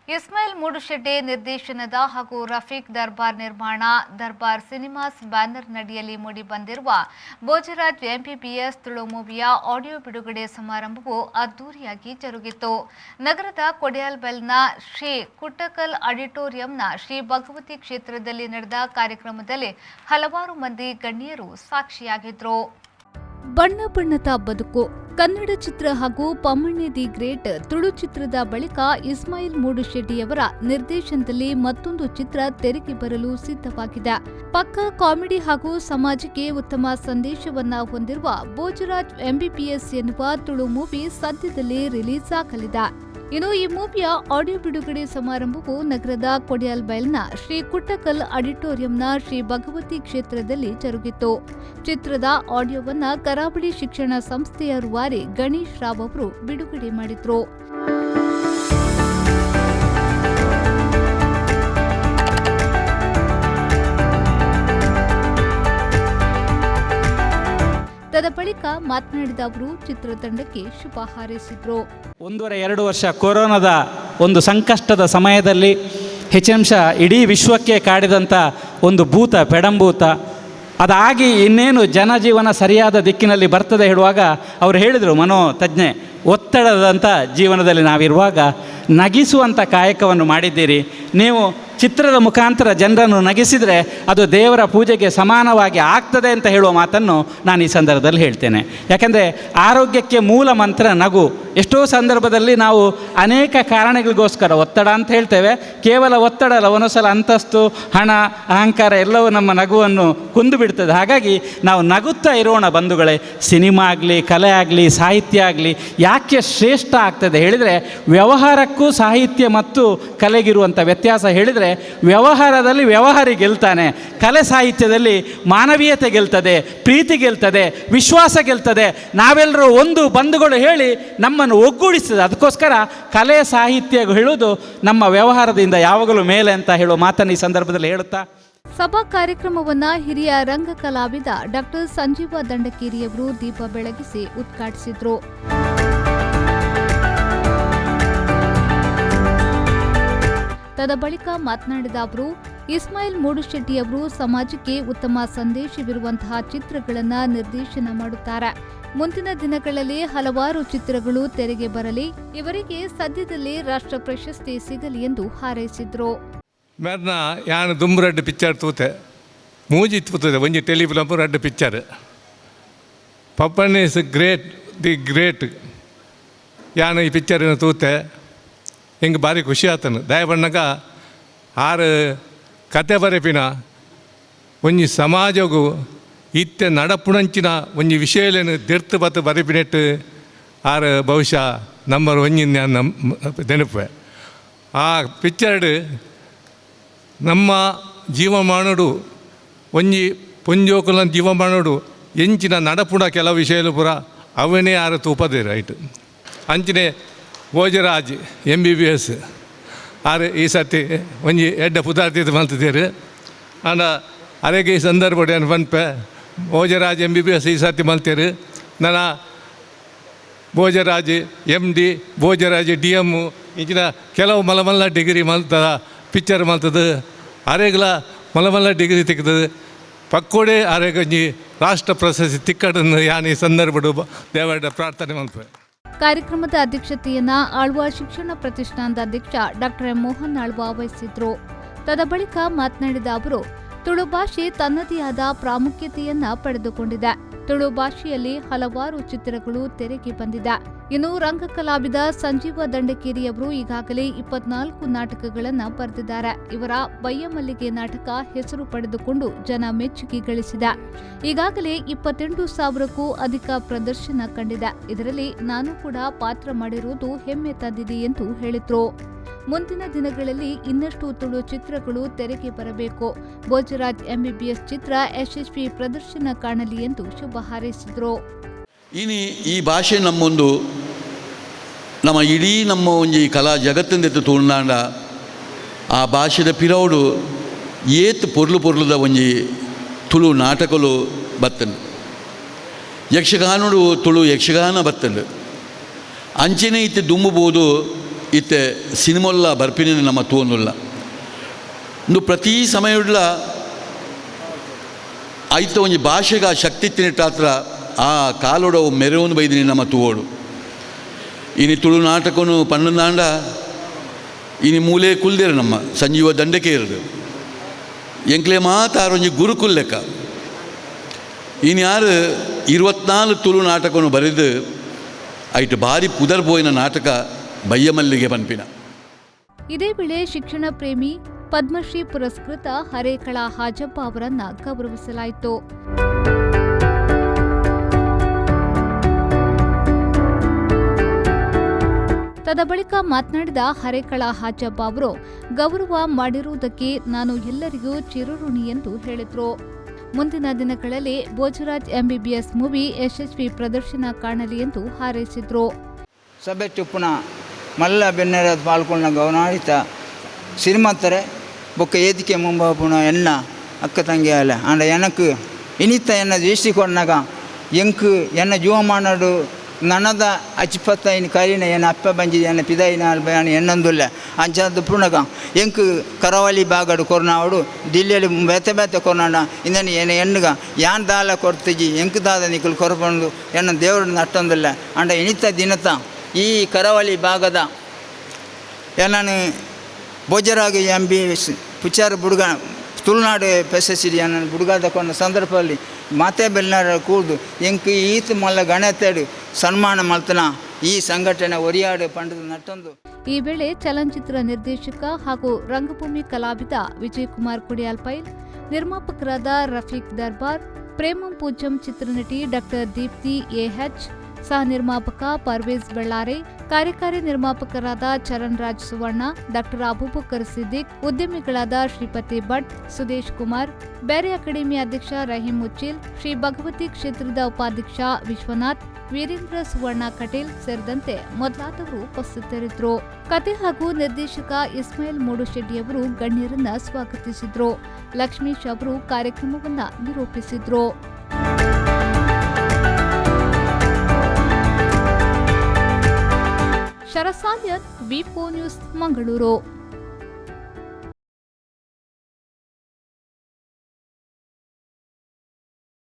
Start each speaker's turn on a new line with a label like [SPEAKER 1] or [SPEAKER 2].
[SPEAKER 1] ಇಸ್ಮಾಯಿಲ್ ಮೂಡುಶೆಡ್ಡೆ ನಿರ್ದೇಶನದ ಹಾಗೂ ರಫೀಕ್ ದರ್ಬಾರ್ ನಿರ್ಮಾಣ ದರ್ಬಾರ್ ಸಿನಿಮಾಸ್ ಬ್ಯಾನರ್ ನಡಿಯಲ್ಲಿ ಮೂಡಿಬಂದಿರುವ ಭೋಜರಾಜ್ ಎಂಬಿಬಿಎಸ್ ತುಳು ಮೂವಿಯ ಆಡಿಯೋ ಬಿಡುಗಡೆ ಸಮಾರಂಭವು ಅದ್ದೂರಿಯಾಗಿ ಜರುಗಿತು. ನಗರದ ಕೊಡಿಯಾಲ್ಬೆಲ್ನ ಶ್ರೀ ಕುಟ್ಟಕಲ್ ಆಡಿಟೋರಿಯಂನ ಶ್ರೀ ಭಗವತಿ ಕ್ಷೇತ್ರದಲ್ಲಿ ನಡೆದ ಕಾರ್ಯಕ್ರಮದಲ್ಲಿ ಹಲವಾರು ಮಂದಿ ಗಣ್ಯರು ಸಾಕ್ಷಿಯಾಗಿದ್ದರು. ಬಣ್ಣ ಬಣ್ಣದ ಬದುಕು ಕನ್ನಡ ಚಿತ್ರ ಹಾಗೂ ಪಮ್ಮಣ್ಣೆ ದಿ ಗ್ರೇಟ್ ತುಳು ಚಿತ್ರದ ಬಳಿಕ ಇಸ್ಮಾಯಿಲ್ ಮೂಡುಶೆಡ್ಡಿಯವರ ನಿರ್ದೇಶನದಲ್ಲಿ ಮತ್ತೊಂದು ಚಿತ್ರ ತೆರೆಗೆ ಬರಲು ಸಿದ್ಧವಾಗಿದೆ. ಪಕ್ಕಾ ಕಾಮಿಡಿ ಹಾಗೂ ಸಮಾಜಕ್ಕೆ ಉತ್ತಮ ಸಂದೇಶವನ್ನ ಹೊಂದಿರುವ ಭೋಜರಾಜ್ ಎಂಬಿಬಿಎಸ್ ಎನ್ನುವ ತುಳು ಮೂವಿ ಸದ್ಯದಲ್ಲೇ ರಿಲೀಸ್ ಆಗಲಿದೆ. ಇನ್ನು ಈ ಮೂವಿಯ ಆಡಿಯೋ ಬಿಡುಗಡೆ ಸಮಾರಂಭವು ನಗರದ ಕೊಡಿಯಾಲ್ಬೆಲ್ನ ಶ್ರೀ ಕುಟ್ಟಕಲ್ ಆಡಿಟೋರಿಯಂನ ಶ್ರೀ ಭಗವತಿ ಕ್ಷೇತ್ರದಲ್ಲಿ ಜರುಗಿತು. ಚಿತ್ರದ ಆಡಿಯೋವನ್ನ ಕರಾವಳಿ ಶಿಕ್ಷಣ ಸಂಸ್ಥೆಯ ರೂವಾರಿ ಗಣೇಶ್ ರಾವ್ ಅವರು ಬಿಡುಗಡೆ ಮಾಡಿದ್ರು. ತದ ಬಳಿಕ ಮಾತನಾಡಿದ ಅವರು ಚಿತ್ರತಂಡಕ್ಕೆ ಶುಭ ಹಾರೈಸಿದ್ರು.
[SPEAKER 2] 1.5 ವರ್ಷ ಕೊರೋನಾದ ಒಂದು ಸಂಕಷ್ಟದ ಸಮಯದಲ್ಲಿ ಹೆಚ್ಚಂಶ ಇಡೀ ವಿಶ್ವಕ್ಕೆ ಕಾಡಿದಂಥ ಒಂದು ಭೂತ ಪೆಡಂಭೂತ ಅದಾಗಿ ಇನ್ನೇನು ಜನಜೀವನ ಸರಿಯಾದ ದಿಕ್ಕಿನಲ್ಲಿ ಬರ್ತದೆ ಹೇಳುವಾಗ ಅವರು ಹೇಳಿದರು, ಮನೋತಜ್ಞೆ, ಒತ್ತಡದಂಥ ಜೀವನದಲ್ಲಿ ನಾವಿರುವಾಗ ನಗಿಸುವಂಥ ಕಾಯಕವನ್ನು ಮಾಡಿದ್ದೀರಿ. ನೀವು ಚಿತ್ರದ ಮುಖಾಂತರ ಜನರನ್ನು ನಗಿಸಿದರೆ ಅದು ದೇವರ ಪೂಜೆಗೆ ಸಮಾನವಾಗಿ ಆಗ್ತದೆ ಅಂತ ಹೇಳುವ ಮಾತನ್ನು ನಾನು ಈ ಸಂದರ್ಭದಲ್ಲಿ ಹೇಳ್ತೇನೆ. ಯಾಕೆಂದರೆ ಆರೋಗ್ಯಕ್ಕೆ ಮೂಲ ಮಂತ್ರ ನಗು. ಎಷ್ಟೋ ಸಂದರ್ಭದಲ್ಲಿ ನಾವು ಅನೇಕ ಕಾರಣಗಳಿಗೋಸ್ಕರ ಒತ್ತಡ ಅಂತ ಹೇಳ್ತೇವೆ. ಕೇವಲ ಒತ್ತಡ ಅಲ್ಲ, ಒಂದೊಂದ್ಸಲ ಅಂತಸ್ತು, ಹಣ, ಅಹಂಕಾರ ಎಲ್ಲವೂ ನಮ್ಮ ನಗುವನ್ನು ಕುಂದು ಬಿಡ್ತದೆ. ಹಾಗಾಗಿ ನಾವು ನಗುತ್ತಾ ಇರೋಣ ಬಂಧುಗಳೇ. ಸಿನಿಮಾ ಆಗಲಿ, ಕಲೆ ಆಗಲಿ, ಸಾಹಿತ್ಯ ಆಗಲಿ ಯಾಕೆ ಶ್ರೇಷ್ಠ ಆಗ್ತದೆ ಹೇಳಿದರೆ, ವ್ಯವಹಾರಕ್ಕೂ ಸಾಹಿತ್ಯ ಮತ್ತು ಕಲೆಗಿರುವಂಥ ವ್ಯತ್ಯಾಸ ಹೇಳಿದರೆ, ವ್ಯವಹಾರದಲ್ಲಿ ವ್ಯವಹಾರಿ ಗೆಲ್ತಾನೆ, ಕಲೆ ಸಾಹಿತ್ಯದಲ್ಲಿ ಮಾನವೀಯತೆ ಗೆಲ್ತದೆ, ಪ್ರೀತಿ ಗೆಲ್ತದೆ, ವಿಶ್ವಾಸ ಗೆಲ್ತದೆ. ನಾವೆಲ್ಲರೂ ಒಂದು ಬಂಧುಗಳು ಹೇಳಿ ನಮ್ಮನ್ನು ಒಗ್ಗೂಡಿಸ್ತದೆ. ಅದಕ್ಕೋಸ್ಕರ ಕಲೆ ಸಾಹಿತ್ಯ ಹೇಳುವುದು ನಮ್ಮ ವ್ಯವಹಾರದಿಂದ ಯಾವಾಗಲೂ ಮೇಲೆ ಅಂತ ಹೇಳುವ ಮಾತನ್ನು ಈ ಸಂದರ್ಭದಲ್ಲಿ ಹೇಳುತ್ತಾ
[SPEAKER 1] ಸಭಾ ಕಾರ್ಯಕ್ರಮವನ್ನ ಹಿರಿಯ ರಂಗ ಕಲಾವಿದ ಡಾಕ್ಟರ್ ಸಂಜೀವ ದಂಡಕೇರಿಯವರು ದೀಪ ಬೆಳಗಿಸಿ ಉದ್ಘಾಟಿಸಿದ್ರು. ತದ ಬಳಿಕ ಮಾತನಾಡಿದ ಅವರು, ಇಸ್ಮಾಯಿಲ್ ಮೂಡುಶೆಡ್ಡಿಯವರು ಸಮಾಜಕ್ಕೆ ಉತ್ತಮ ಸಂದೇಶವಿರುವಂತಹ ಚಿತ್ರಗಳನ್ನು ನಿರ್ದೇಶನ ಮಾಡುತ್ತಾರೆ. ಮುಂದಿನ ದಿನಗಳಲ್ಲಿ ಹಲವಾರು ಚಿತ್ರಗಳು ತೆರೆಗೆ ಬರಲಿ, ಇವರಿಗೆ ಸದ್ಯದಲ್ಲೇ ರಾಷ್ಟ್ರ ಪ್ರಶಸ್ತಿ ಸಿಗಲಿ ಎಂದು ಹಾರೈಸಿದ್ರು.
[SPEAKER 3] ಮೇರ್ನ ಯಾನು ದುಂಬು ರೆಡ್ ಪಿಕ್ಚರ್ ತೂತೆ ಮೂಜಿ ತೂತದೆ ಒಂಜಿ telefilm red picture Pappanna is great the great ಯಾನು ಈ ಪಿಕ್ಚರಿನ ತೂತೆ ಹಿಂಗೆ ಭಾರಿ ಖುಷಿ ಆತನು. ದಯಬಣ್ಣಗ ಆರು ಕತೆ ಬರೆಪಿನ ಒಂಜಿ ಸಮಾಜಗೂ ಇತ್ತೆ ನಡಪುಣಂಚಿನ ಒಂಜಿ ವಿಷಯಲೇನು ದಿರ್ತು ಬತ್ತು ಬರೆಪಿನೆಟ್ಟು ಆರು ಬಹುಶಃ ನಂಬರ್ 1 ನೆನಪೆ. ಆ ಪಿಕ್ಚರ್ಡ್ ನಮ್ಮ ಜೀವ ಮಾಡೋಡು ಒಂಜಿ ಪುಂಜೋಕುಲ ಜೀವ ಮಾಡೋಡು ಎಂಚಿನ ನಡಪುಣ ಕೆಲವು ವಿಷಯಲು ಪುರ ಅವನೇ ಆರು ತೂಪದೆ ರೈಟ್ ಅಂಚಿನೇ ಭೋಜರಾಜ್ MBBS ಆರು ಈ ಸರ್ತಿ ಒಂಜಿ ಎಡ್ಡ ಪುದಾರ್ಥ ಮಲ್ತಿದ್ದೀರು. ಅಂಡ ಅರೆಗೆ ಈ ಸಂದರ್ಭ ಪನ್ಪೆ ಭೋಜರಾಜ್ MBBS ಈ ಸರ್ತಿ ಮಲ್ತೇರು. ನನ್ನ ಭೋಜರಾಜ್ MD ಭೋಜರಾಜ್ DM ಇಂಚಿನ ಕೆಲವು ಮಲಮಲ್ಲ ಡಿಗ್ರಿ ಮಲ್ತದ ಪಿಕ್ಚರ್ ಮಲ್ತದು ಅರೆಗ್ಲ ಮಲಮಲ್ಲ ಡಿಗ್ರಿ ತೆಗ್ತದೆ ಪಕ್ಕೋಡೆ ಅರೆಗಂಜಿ ರಾಷ್ಟ್ರ ಪ್ರಶಸ್ತಿ ತಿಕ್ಕಡನ್ನು ಯಾನು ಈ ಸಂದರ್ಭ ದೇವರ ಪ್ರಾರ್ಥನೆ ಮಲ್ಪೆ.
[SPEAKER 1] ಕಾರ್ಯಕ್ರಮದ ಅಧ್ಯಕ್ಷತೆಯನ್ನ ಆಳ್ವ ಶಿಕ್ಷಣ ಪ್ರತಿಷ್ಠಾನದ ಅಧ್ಯಕ್ಷ ಡಾಕ್ಟರ್ ಎಂ ಮೋಹನ್ ಆಳ್ವ ವಹಿಸಿದ್ರು. ತದ ಬಳಿಕ ಮಾತನಾಡಿದ ಅವರು, ತುಳು ಭಾಷೆ ತನ್ನದೇ ಆದ ಪ್ರಾಮುಖ್ಯತೆಯನ್ನ ಪಡೆದುಕೊಂಡಿದೆ. ತುಳು ಭಾಷೆಯಲ್ಲಿ ಹಲವಾರು ಚಿತ್ರಗಳು ತೆರೆಗೆ ಬಂದಿದೆ. ಇನ್ನು ರಂಗ ಕಲಾವಿದ ಸಂಜೀವ ದಂಡಕೇರಿಯವರು ಈಗಾಗಲೇ 24 ನಾಟಕಗಳನ್ನು ಬರೆದಿದ್ದಾರೆ. ಇವರ ಬಯ್ಯಮಲ್ಲಿಗೆ ನಾಟಕ ಹೆಸರು ಪಡೆದುಕೊಂಡು ಜನ ಮೆಚ್ಚುಗೆ ಗಳಿಸಿದೆ. ಈಗಾಗಲೇ 28,000ಕ್ಕೂ ಅಧಿಕ ಪ್ರದರ್ಶನ ಕಂಡಿದೆ. ಇದರಲ್ಲಿ ನಾನು ಕೂಡ ಪಾತ್ರ ಮಾಡಿರುವುದು ಹೆಮ್ಮೆ ತಂದಿದೆ ಎಂದು ಹೇಳಿದ್ರು. ಮುಂದಿನ ದಿನಗಳಲ್ಲಿ ಇನ್ನಷ್ಟು ತುಳು ಚಿತ್ರಗಳು ತೆರೆಗೆ ಬರಬೇಕು. ಭೋಜರಾಜ್ MBBS ಚಿತ್ರ ಯಶಸ್ವಿ ಪ್ರದರ್ಶನ ಕಾಣಲಿ ಎಂದು ಶುಭ ಹಾರೈಸಿದ್ರು.
[SPEAKER 4] ಇನಿ ಈ ಭಾಷೆ ನಮ್ಮ ಇಡೀ ನಮ್ಮ ಒಂಜಿ ಕಲಾ ಜಗತ್ತಿಂದ ತುಳುನಾಡ ಆ ಭಾಷೆದ ಪಿರೌಡು ಏತ್ ಪೊರ್ಲುದ ಒಂಜಿ ತುಳು ನಾಟಕಲು ಬತ್ತನು. ಯಕ್ಷಗಾನುಡು ತುಳು ಯಕ್ಷಗಾನ ಬತ್ತಲು ಅಂಚನೆ ಇತ್ತು ದುಂಬುಬೋದು ಇತ್ತೆ ಸಿನಿಮೊಲ್ಲ ಬರ್ಪಿನ ನಮ್ಮ ತೂನುಲ್ಲ ಇಂದು ಪ್ರತಿ ಸಮಯಡ್ಲ ಐತ ಒಂಜಿ ಭಾಷೆಗೆ ಆ ಶಕ್ತಿ ತಿನ್ನಿಟ್ಟಾತ್ರ ಆ ಕಾಲೋಡ ಮೆರವನು ಬೈದಿನಿ ನಮ್ಮ ತೂವೋಡು ಇನಿ ತುಳು ನಾಟಕನು ಪನ್ನೊಂದಾಂಡ ಇನಿ ಮೂಲೆ ಕುಲ್ದೇರು ನಮ್ಮ ಸಂಜೀವ ದಂಡಕೆ ಇರೋದು ಎಂಕ್ಲೆ ಮಾತಾರೊಂಜಿ ಗುರುಕುಲ್ ಲೆಕ್ಕ ಇನ್ನು ಯಾರು 24 ತುಳು ನಾಟಕವನ್ನು ಬರೆದು ಐಟು ಭಾರಿ ಪುದರ್ ಬೋಯಿನ ನಾಟಕ ಬಯ್ಯಮಲ್ಲಿಗೆ ಪನ್ಪಿನ.
[SPEAKER 1] ಇದೇ ವೇಳೆ ಶಿಕ್ಷಣ ಪ್ರೇಮಿ ಪದ್ಮಶ್ರೀ ಪುರಸ್ಕೃತ ಹರೇಕಳ ಹಾಜಪ್ಪ ಅವರನ್ನ ಗೌರವಿಸಲಾಯಿತು. ತದಬಳಿಕ ಮಾತನಾಡಿದ ಹರೇಕಳ ಹಾಜಪ್ಪ ಅವರು ಗೌರವ ಮಾಡಿರುವುದಕ್ಕೆ ನಾನು ಎಲ್ಲರಿಗೂ ಚಿರಋಣಿ ಎಂದು ಹೇಳಿದರು. ಮುಂದಿನ ದಿನಗಳಲ್ಲಿ ಭೋಜರಾಜ್ MBBS ಮೂವಿ ಯಶಸ್ವಿ ಪ್ರದರ್ಶನ ಕಾಣಲಿ ಎಂದು ಹಾರೈಸಿದರು.
[SPEAKER 5] ಸಭೆ ಚುಪ್ಪುನ ಮಲ್ಲ ಬೆನ್ನೆರ ಪಾಲ್ಕೊಂಡ ಗೌನಾಡಿತ ಸಿರಿಮತ್ತರೆ ಬೊಕ್ಕ ಏದಿಕೆ ಮುಂಬಾಪುನ ಎನ್ನ ಅಕ್ಕ ತಂಗಿ ಅಲ್ಲ ಅಂಡ ಎನಕ್ಕೆ ಇನಿತ್ತ ಎನ್ನ ದೃಷ್ಟಿಕೊಂಡಾಗ ಎಂಕು ಎನ್ನ ಜೀವಮಾನಡು ನನದ ಅಚ್ಪತ್ತ ಇನ್ನು ಕರಿನ ಏನು ಅಪ್ಪ ಬಂಜಿದೆ ಎನ್ನ ಪಿದಾಯಿನ ಅಲ್ಬಯಾನ ಎನ್ನೊಂದುಲ್ಲ ಅಂಚದ್ದು ಪುಣಗ ಎಂಕು ಕರಾವಳಿ ಬಾಗಡು ಕೊರ್ನಾವಡು ದಿಲ್ಲಿಯಲ್ಲಿ ಬೇತೆ ಕೊರ್ನಾಡ ಇಂದನಿ ಏನು ಎಣ್ಣಗ ಯಾನ್ ದಾಲ ಕೊಡ್ತಿಜಿ ಎಂಕು ದಾದ ನಿಕ್ಕಲು ಕೊರಪಂಡು ಎನ್ನ ದೇವರು ನಟ್ಟೊಂದಿಲ್ಲ ಅಂಡ ಇನಿತ ದಿನತ ಈ ಕರಾವಳಿ ಭಾಗದ ನಾನು ಭೋಜರಾಗಿ MBBS ಪುಚಾರ ಬುಡುಗ ತುಳುನಾಡು ಪೆಸಸಿರಿ ನನ್ನ ಬುಡುಗಾದ ಕೊಂಡ ಸಂದರ್ಭದಲ್ಲಿ ಮಾತೆ ಬೆಲ್ನಾರ ಕೂಡು ಎಂಕು ಈತ ಮಲ್ಲ ಗಣತೆಡು ಸನ್ಮಾನ ಮಲ್ತನ ಈ ಸಂಘಟನೆ ಒರಿಯಾಡು ಪಂಡದ ನಟ್ಟೊಂದು.
[SPEAKER 1] ಈ ವೇಳೆ ಚಲನಚಿತ್ರ ನಿರ್ದೇಶಕ ಹಾಗೂ ರಂಗಭೂಮಿ ಕಲಾವಿದ ವಿಜಯಕುಮಾರ್ ಕುಡಿಯಾಲ್ಪೈಲ್, ನಿರ್ಮಾಪಕರಾದ ರಫೀಕ್ ದರ್ಬಾರ್, ಪ್ರೇಮಂ ಪೂಜ್ಯಂ ಚಿತ್ರನಟಿ ಡಾಕ್ಟರ್ ದೀಪ್ತಿ AH, ಸಹ ನಿರ್ಮಾಪಕ ಪರ್ವೇಜ್ ಬೆಳ್ಳಾರೆ, ಕಾರ್ಯಕಾರಿ ನಿರ್ಮಾಪಕರಾದ ಚರಣ್ ರಾಜ್ ಸುವರ್ಣ, ಡಾಕ್ಟರ್ ಅಬೂಬಕರ್ ಸಿದ್ದಿಕ್, ಉದ್ಯಮಿಗಳಾದ ಶ್ರೀಪತಿ ಭಟ್, ಸುದೇಶ್ ಕುಮಾರ್, ಬೇರೆ ಅಕಾಡೆಮಿ ಅಧ್ಯಕ್ಷ ರಹೀಂ ಮುಚ್ಚಿಲ್, ಶ್ರೀ ಭಗವತಿ ಕ್ಷೇತ್ರದ ಉಪಾಧ್ಯಕ್ಷ ವಿಶ್ವನಾಥ್, ವೀರೇಂದ್ರ ಸುವರ್ಣ ಕಟೇಲ್ ಸೇರಿದಂತೆ ಮೊದಲಾದವರು ಉಪಸ್ಥಿತರಿದ್ದರು. ಕತೆ ಹಾಗೂ ನಿರ್ದೇಶಕ ಇಸ್ಮಾಯಿಲ್ ಮೂಡುಶೆಟ್ಟಿಯವರು ಗಣ್ಯರನ್ನ ಸ್ವಾಗತಿಸಿದ್ರು. ಲಕ್ಷ್ಮೀಶ್ ಅವರು ಕಾರ್ಯಕ್ರಮವನ್ನ ನಿರೂಪಿಸಿದ್ರು. ಶರಸಾಲ್ಯನ್ V4 ನ್ಯೂಸ್ ಮಂಗಳೂರು.